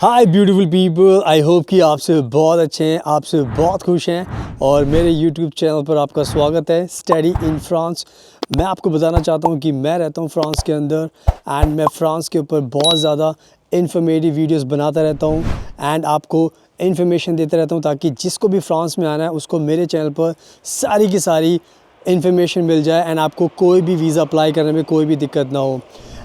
Hi beautiful people, I hope कि आपसे बहुत अच्छे हैं, आपसे बहुत खुश हैं और मेरे यूट्यूब चैनल पर आपका स्वागत है स्टडी इन फ्रांस। मैं आपको बताना चाहता हूं कि मैं रहता हूं फ्रांस के अंदर एंड मैं फ्रांस के ऊपर बहुत ज़्यादा इन्फॉर्मेटिव वीडियोस बनाता रहता हूं एंड आपको इन्फॉर्मेशन देता रहता हूं ताकि जिसको भी फ्रांस में आना है उसको मेरे चैनल पर सारी की सारी इन्फॉर्मेशन मिल जाए एंड आपको कोई भी वीज़ा अप्लाई करने में कोई भी दिक्कत ना हो।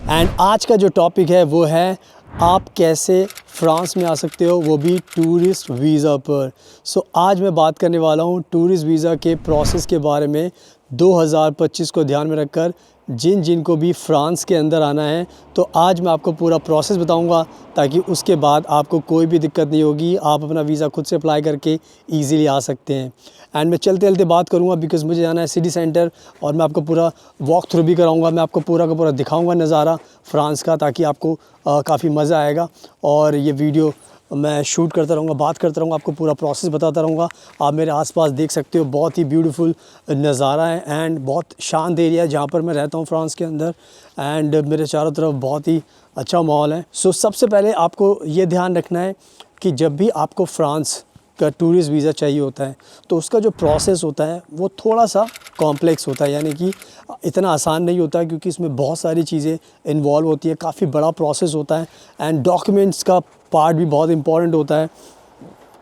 एंड आज का जो टॉपिक है वो है आप कैसे फ्रांस में आ सकते हो, वो भी टूरिस्ट वीज़ा पर। सो आज मैं बात करने वाला हूँ टूरिस्ट वीज़ा के प्रोसेस के बारे में 2025 को ध्यान में रखकर जिन को भी फ्रांस के अंदर आना है। तो आज मैं आपको पूरा प्रोसेस बताऊंगा ताकि उसके बाद आपको कोई भी दिक्कत नहीं होगी, आप अपना वीज़ा खुद से अप्लाई करके ईज़िली आ सकते हैं। एंड मैं चलते चलते बात करूंगा बिकॉज़ मुझे जाना है सिटी सेंटर और मैं आपको पूरा वॉक थ्रू भी कराऊंगा, मैं आपको पूरा का पूरा दिखाऊंगा नज़ारा फ्रांस का ताकि आपको काफ़ी मज़ा आएगा। और ये वीडियो मैं शूट करता रहूँगा, बात करता रहूँगा, आपको पूरा प्रोसेस बताता रहूँगा। आप मेरे आसपास देख सकते हो बहुत ही ब्यूटीफुल नज़ारा है एंड बहुत शांत एरिया है जहाँ पर मैं रहता हूँ फ्रांस के अंदर एंड मेरे चारों तरफ बहुत ही अच्छा माहौल है। सो सबसे पहले आपको ये ध्यान रखना है कि जब भी आपको फ्रांस का टूरिस्ट वीज़ा चाहिए होता है तो उसका जो प्रोसेस होता है वो थोड़ा सा कॉम्प्लेक्स होता है, यानी कि इतना आसान नहीं होता है क्योंकि इसमें बहुत सारी चीज़ें इन्वॉल्व होती है, काफ़ी बड़ा प्रोसेस होता है एंड डॉक्यूमेंट्स का पार्ट भी बहुत इंपॉर्टेंट होता है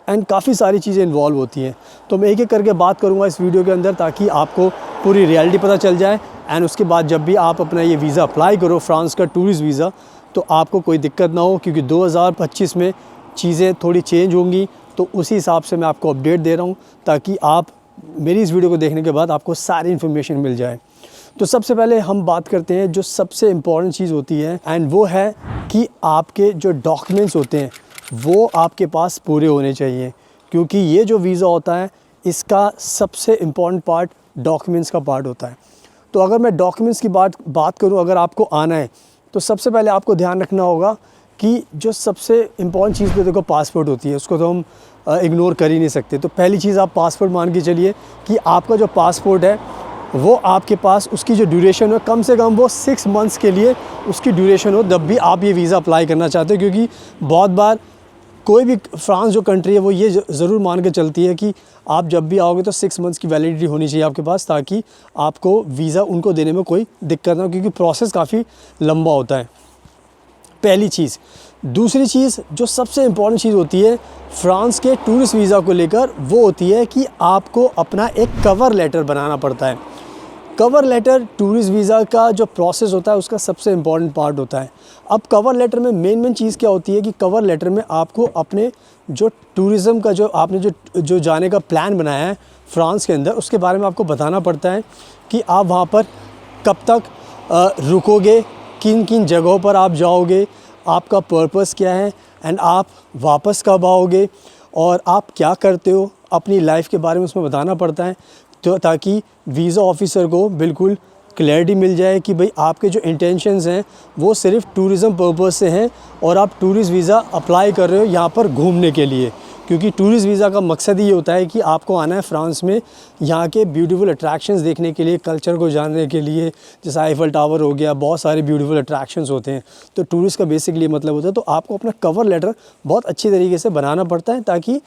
एंड काफ़ी सारी चीज़ें इन्वॉल्व होती हैं। तो मैं एक एक करके बात करूँगा इस वीडियो के अंदर ताकि आपको पूरी रियलिटी पता चल जाए एंड उसके बाद जब भी आप अपना ये वीज़ा अप्लाई करो फ्रांस का टूरिस्ट वीज़ा तो आपको कोई दिक्कत ना हो, क्योंकि 2025 में चीज़ें थोड़ी चेंज होंगी। तो उसी हिसाब से मैं आपको अपडेट दे रहा हूँ ताकि आप मेरी इस वीडियो को देखने के बाद आपको सारी इन्फॉर्मेशन मिल जाए। तो सबसे पहले हम बात करते हैं जो सबसे इम्पॉर्टेंट चीज़ होती है एंड वो है कि आपके जो डॉक्यूमेंट्स होते हैं वो आपके पास पूरे होने चाहिए, क्योंकि ये जो वीज़ा होता है इसका सबसे इम्पॉर्टेंट पार्ट डॉक्यूमेंट्स का पार्ट होता है। तो अगर मैं डॉक्यूमेंट्स की बात करूँ, अगर आपको आना है तो सबसे पहले आपको ध्यान रखना होगा कि जो सबसे इम्पॉर्टेंट चीज़ तो देखो पासपोर्ट होती है, उसको तो हम इग्नोर कर ही नहीं सकते। तो पहली चीज़ आप पासपोर्ट मान के चलिए कि आपका जो पासपोर्ट है वो आपके पास उसकी जो ड्यूरेशन हो कम से कम वो 6 मंथ्स के लिए उसकी ड्यूरेशन हो जब भी आप ये वीज़ा अप्लाई करना चाहते हो। क्योंकि बहुत बार कोई भी फ्रांस जो कंट्री है वो ये ज़रूर मान के चलती है कि आप जब भी आओगे तो 6 मंथ्स की वैलिडिटी होनी चाहिए आपके पास ताकि आपको वीज़ा उनको देने में कोई दिक्कत ना हो, क्योंकि प्रोसेस काफ़ी लंबा होता है, पहली चीज़। दूसरी चीज़ जो सबसे इम्पॉर्टेंट चीज़ होती है फ्रांस के टूरिस्ट वीज़ा को लेकर वो होती है कि आपको अपना एक कवर लेटर बनाना पड़ता है। कवर लेटर टूरिस्ट वीज़ा का जो प्रोसेस होता है उसका सबसे इम्पॉर्टेंट पार्ट होता है। अब कवर लेटर में मेन चीज़ क्या होती है कि कवर लेटर में आपको अपने जो टूरिज़म का जो आपने जो जाने का प्लान बनाया है फ्रांस के अंदर उसके बारे में आपको बताना पड़ता है कि आप वहाँ पर कब तक रुकोगे, किन किन जगहों पर आप जाओगे, आपका पर्पस क्या है एंड आप वापस कब आओगे और आप क्या करते हो, अपनी लाइफ के बारे में उसमें बताना पड़ता है। तो ताकि वीज़ा ऑफिसर को बिल्कुल क्लैरिटी मिल जाए कि भाई आपके जो इंटेंशंस हैं वो सिर्फ टूरिज़म पर्पस से हैं और आप टूरिस्ट वीज़ा अप्लाई कर रहे हो यहाँ पर घूमने के लिए। क्योंकि टूरिस्ट वीज़ा का मकसद ही ये होता है कि आपको आना है फ्रांस में यहाँ के ब्यूटीफुल अट्रैक्शंस देखने के लिए, कल्चर को जानने के लिए, जैसे आईफल टावर हो गया, बहुत सारे ब्यूटीफुल अट्रैक्शंस होते हैं। तो टूरिस्ट का बेसिकली मतलब होता है। तो आपको अपना कवर लेटर बहुत अच्छी तरीके से बनाना पड़ता है ताकि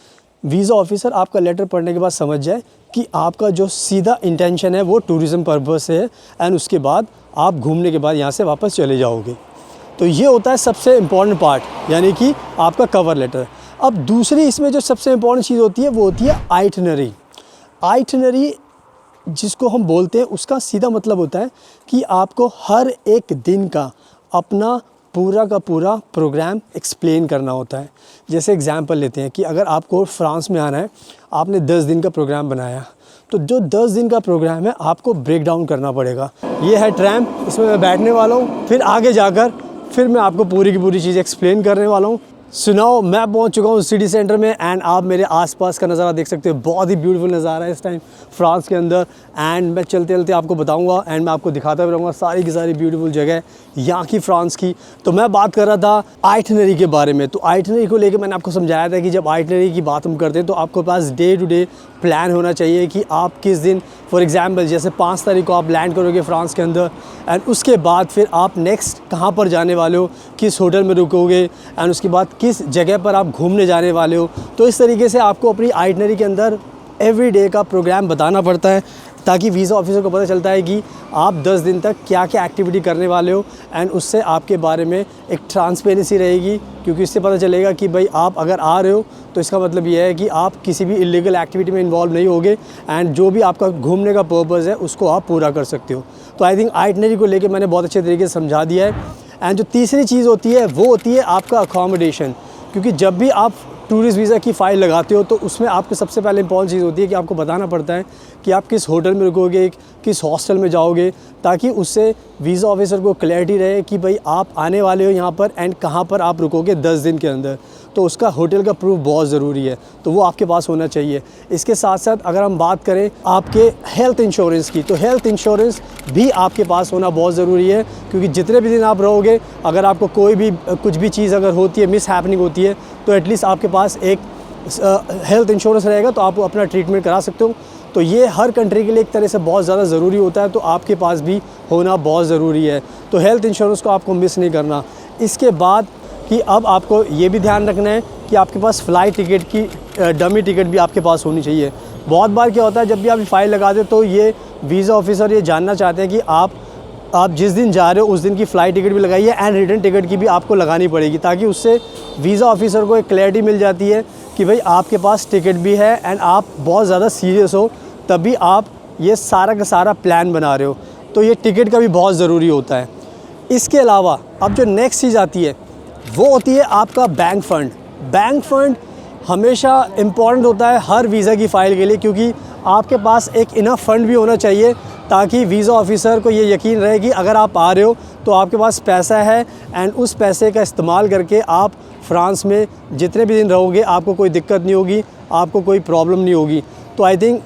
वीज़ा ऑफिसर आपका लेटर पढ़ने के बाद समझ जाए कि आपका जो सीधा इंटेंशन है वो टूरिज़म पर्पस से है एंड उसके बाद आप घूमने के बाद यहाँ से वापस चले जाओगे। तो ये होता है सबसे इम्पॉर्टेंट पार्ट, यानी कि आपका कवर लेटर। अब दूसरी इसमें जो सबसे इम्पॉर्टेंट चीज़ होती है वो होती है आइटिनरी। आइटिनरी जिसको हम बोलते हैं उसका सीधा मतलब होता है कि आपको हर एक दिन का अपना पूरा का पूरा प्रोग्राम एक्सप्लेन करना होता है। जैसे एग्जांपल लेते हैं कि अगर आपको फ्रांस में आना है, आपने 10 दिन का प्रोग्राम बनाया, तो जो 10 दिन का प्रोग्राम है आपको ब्रेक डाउन करना पड़ेगा। ये है ट्रैम, इसमें मैं बैठने वाला हूँ, फिर आगे जाकर फिर मैं आपको पूरी की पूरी चीज़ एक्सप्लेन करने वाला हूँ। सुनाओ, मैं पहुंच चुका हूँ सिटी सेंटर में एंड आप मेरे आसपास का नज़ारा देख सकते हो। बहुत ही ब्यूटीफुल नज़ारा है इस टाइम फ्रांस के अंदर एंड मैं चलते चलते आपको बताऊंगा एंड मैं आपको दिखाता भी रहूँगा सारी की सारी ब्यूटीफुल जगह यहाँ की फ्रांस की। तो मैं बात कर रहा था आइटनरी के बारे में। तो आइटनरी को लेकर मैंने आपको समझाया था कि जब आइटनरी की बात हम करते हैं तो आपके पास डे टू डे प्लान होना चाहिए कि आप किस दिन, फॉर एग्जांपल जैसे 5 तारीख को आप लैंड करोगे फ्रांस के अंदर एंड उसके बाद फिर आप नेक्स्ट कहाँ पर जाने वाले हो, किस होटल में रुकोगे एंड उसके बाद किस जगह पर आप घूमने जाने वाले हो। तो इस तरीके से आपको अपनी आइटनरी के अंदर एवरी डे का प्रोग्राम बताना पड़ता है ताकि वीज़ा ऑफिसर को पता चलता है कि आप 10 दिन तक क्या क्या एक्टिविटी करने वाले हो एंड उससे आपके बारे में एक ट्रांसपेरेंसी रहेगी, क्योंकि इससे पता चलेगा कि भाई आप अगर आ रहे हो तो इसका मतलब ये है कि आप किसी भी इलीगल एक्टिविटी में इन्वॉल्व नहीं होगे एंड जो भी आपका घूमने का पर्पज़ है उसको आप पूरा कर सकते हो। तो आई थिंक आइटनरी को लेकर मैंने बहुत अच्छे तरीके से समझा दिया है। एंड जो तीसरी चीज़ होती है वो होती है आपका अकोमोडेशन, क्योंकि जब भी आप टूरिस्ट वीज़ा की फ़ाइल लगाते हो तो उसमें आपको सबसे पहले इंपॉर्टेंट चीज़ होती है कि आपको बताना पड़ता है कि आप किस होटल में रुकोगे, किस हॉस्टल में जाओगे, ताकि उससे वीज़ा ऑफिसर को क्लैरिटी रहे कि भाई आप आने वाले हो यहाँ पर एंड कहाँ पर आप रुकोगे 10 दिन के अंदर। तो उसका होटल का प्रूफ बहुत ज़रूरी है, तो वो आपके पास होना चाहिए। इसके साथ साथ अगर हम बात करें आपके हेल्थ इंश्योरेंस की, तो हेल्थ इंश्योरेंस भी आपके पास होना बहुत ज़रूरी है, क्योंकि जितने भी दिन आप रहोगे अगर आपको कोई भी कुछ भी चीज़ अगर होती है, मिस हैपनिंग होती है, तो एटलीस्ट आपके पास एक हेल्थ इंश्योरेंस रहेगा तो आप अपना ट्रीटमेंट करा सकते हो। तो ये हर कंट्री के लिए एक तरह से बहुत ज़्यादा ज़रूरी होता है, तो आपके पास भी होना बहुत ज़रूरी है। तो हेल्थ इंश्योरेंस को आपको मिस नहीं करना। इसके बाद कि अब आपको ये भी ध्यान रखना है कि आपके पास फ़्लाइट टिकट की डमी टिकट भी आपके पास होनी चाहिए। बहुत बार क्या होता है, जब भी आप फ़ाइल लगाते हो तो ये वीज़ा ऑफिसर ये जानना चाहते हैं कि आप जिस दिन जा रहे हो उस दिन की फ़्लाइट टिकट भी लगाइए एंड रिटर्न टिकट की भी आपको लगानी पड़ेगी, ताकि उससे वीज़ा ऑफिसर को एक क्लैरिटी मिल जाती है कि भाई आपके पास टिकट भी है एंड आप बहुत ज़्यादा सीरियस हो, तभी आप ये सारा का सारा प्लान बना रहे हो। तो ये टिकट का भी बहुत ज़रूरी होता है। इसके अलावा अब जो नेक्स्ट चीज़ आती है वो होती है आपका बैंक फ़ंड। बैंक फ़ंड हमेशा इम्पॉर्टेंट होता है हर वीज़ा की फ़ाइल के लिए, क्योंकि आपके पास एक इनफ फ़ंड भी होना चाहिए ताकि वीज़ा ऑफिसर को ये यकीन रहे कि अगर आप आ रहे हो तो आपके पास पैसा है एंड उस पैसे का इस्तेमाल करके आप फ्रांस में जितने भी दिन रहोगे आपको कोई दिक्कत नहीं होगी, आपको कोई प्रॉब्लम नहीं होगी। तो आई थिंक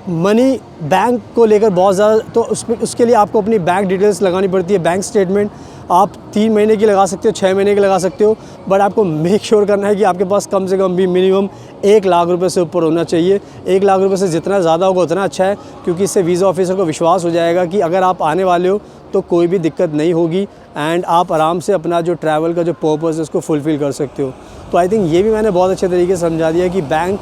मनी बैंक को लेकर बहुत ज़्यादा, तो उसके लिए आपको अपनी बैंक डिटेल्स लगानी पड़ती है। बैंक स्टेटमेंट आप 3 महीने की लगा सकते हो, 6 महीने की लगा सकते हो, बट आपको मेक श्योर करना है कि आपके पास कम से कम भी मिनिमम 1 लाख रुपए से ऊपर होना चाहिए। 1 लाख रुपए से जितना ज़्यादा होगा उतना अच्छा है, क्योंकि इससे वीज़ा ऑफिसर को विश्वास हो जाएगा कि अगर आप आने वाले हो तो कोई भी दिक्कत नहीं होगी एंड आप आराम से अपना जो ट्रैवल का जो पर्पज़ है उसको फुलफ़िल कर सकते हो। तो आई थिंक ये भी मैंने बहुत अच्छे तरीके से समझा दिया कि बैंक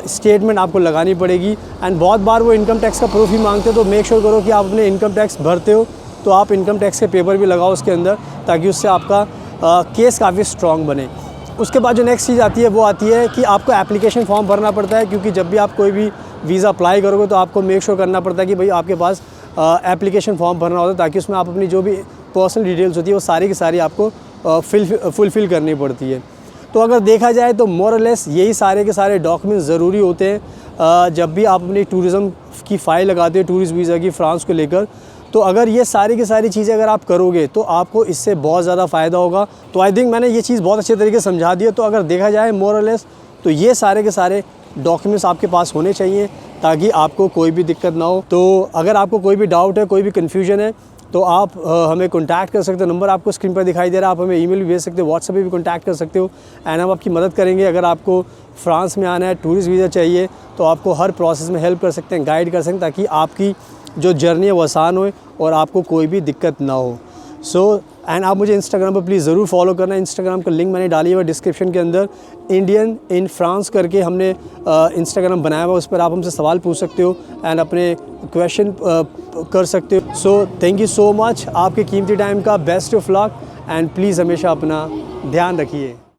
स्टेटमेंट आपको लगानी पड़ेगी एंड बहुत बार वो इनकम टैक्स का प्रूफ ही मांगते हो, तो मेक श्योर करो कि आप अपने इनकम टैक्स भरते हो, तो आप इनकम टैक्स के पेपर भी लगाओ उसके अंदर, ताकि उससे आपका केस काफ़ी स्ट्रॉन्ग बने। उसके बाद जो नेक्स्ट चीज़ आती है वो आती है कि आपको एप्लीकेशन फॉर्म भरना पड़ता है, क्योंकि जब भी आप कोई भी वीज़ा अप्लाई करोगे तो आपको मेक श्योर करना पड़ता है कि भाई आपके पास एप्लीकेशन फॉर्म भरना होता है, ताकि उसमें आप अपनी जो भी पर्सनल डिटेल्स होती है वो सारी की सारी आपको फुलफ़िल करनी पड़ती है। तो अगर देखा जाए तो मोर और लेस यही सारे के सारे डॉक्यूमेंट्स ज़रूरी होते हैं जब भी आप अपनी टूरिज़म की फ़ाइल लगाते हो टूरिस्ट वीज़ा की फ्रांस को लेकर। तो अगर ये सारी की सारी चीज़ें अगर आप करोगे तो आपको इससे बहुत ज़्यादा फ़ायदा होगा। तो आई थिंक मैंने ये चीज़ बहुत अच्छे तरीके से समझा दी है। तो अगर देखा जाए मोर और लेस तो ये सारे के सारे डॉक्यूमेंट्स आपके पास होने चाहिए ताकि आपको कोई भी दिक्कत ना हो। तो अगर आपको कोई भी डाउट है, कोई भी कन्फ्यूजन है, तो आप हमें कॉन्टैक्ट कर सकते हो। नंबर आपको स्क्रीन पर दिखाई दे रहा है, आप हमें ईमेल भी भेज सकते हो, व्हाट्सएप पे भी कॉन्टैक्ट कर सकते हो एंड हम आपकी मदद करेंगे। अगर आपको फ्रांस में आना है, टूरिस्ट वीज़ा चाहिए, तो आपको हर प्रोसेस में हेल्प कर सकते हैं, गाइड कर सकते हैं, ताकि आपकी जो जर्नी है वो आसान हो और आपको कोई भी दिक्कत ना हो। एंड आप मुझे इंस्टाग्राम पर प्लीज़ ज़रूर फॉलो करना। इंस्टाग्राम का लिंक मैंने डाली हुआ डिस्क्रिप्शन के अंदर, इंडियन इन फ्रांस करके हमने इंस्टाग्राम बनाया हुआ, उस पर आप हमसे सवाल पूछ सकते हो एंड अपने क्वेश्चन कर सकते हो। So thank you so much, आपके कीमती टाइम का best of luck and please हमेशा अपना ध्यान रखिए।